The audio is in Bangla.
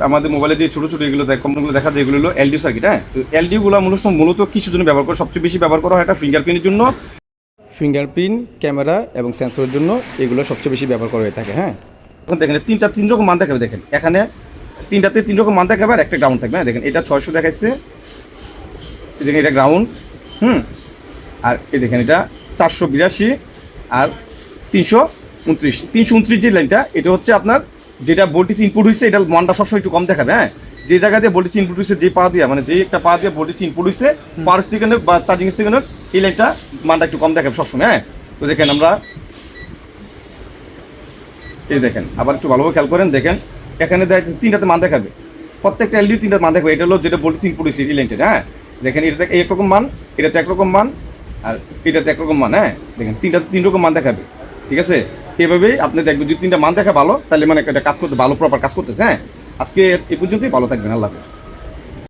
আমাদের মোবাইলে যে ছোটো ছোটো এগুলো কোম্পানিগুলো দেখা যায় এগুলো হলো এলডিও সার্কিট। হ্যাঁ, তো এলডিওগুলো মূলত কিছুর জন্য ব্যবহার করে, সবচেয়ে বেশি ব্যবহার করা হয় এটা ফিঙ্গারপ্রিন্টের জন্য, ফিঙ্গারপ্রিন্ট ক্যামেরা এবং সেন্সরের জন্য এগুলো সবচেয়ে বেশি ব্যবহার করা হয়ে থাকে। হ্যাঁ, এখন দেখেন তিন রকম মান দেখাবে, দেখেন এখানে তিনটাতে 3 রকম মান দেখাবে আর একটা গ্রাউন্ড থাকবে। হ্যাঁ, দেখেন এটা 600 দেখাচ্ছে, দেখেন এটা গ্রাউন্ড, আর এই দেখেন এটা 482 আর 329 যে লাইনটা, এটা হচ্ছে আপনার যেটা ভোল্টেজ ইনপুট হয়েছে, এটা মানটা সবসময় একটু কম দেখাবে। হ্যাঁ, যে জায়গা দিয়ে ভোল্টেজ ইনপুট হয়েছে, যে পা দিয়ে মানে যে একটা পা দিয়ে ভোল্টেজ ইনপুট হয়েছে পাওয়ার স্টিকার বা চার্জিং স্টিকার, এই লাইনটা মানটা একটু কম দেখাবে সবসময়। হ্যাঁ, তো দেখেন আমরা এই দেখেন আবার একটু ভালোভাবে খেয়াল করেন, দেখেন এখানে তিনটাতে মান দেখাবে, প্রত্যেকটা এলডি তিনটা মান দেখাবে। এটা হলো যেটা ভোল্টেজ ইনপুট হয়েছে এই লাইনটা। হ্যাঁ, দেখেন এটাতে একরকম মান, এটাতে একরকম মান, আর এটাতে একরকম মান। হ্যাঁ, দেখেন তিনটাতে 3 রকম মান দেখাবে। ঠিক আছে, এভাবেই আপনি দেখবেন যদি 3টা মান দেখা ভালো, তাহলে মানে এটা কাজ করতে ভালো, প্রপার কাজ করতেছে। হ্যাঁ, আজকে এই পর্যন্তই, ভালো থাকবেন, আল্লাহ হাফেজ।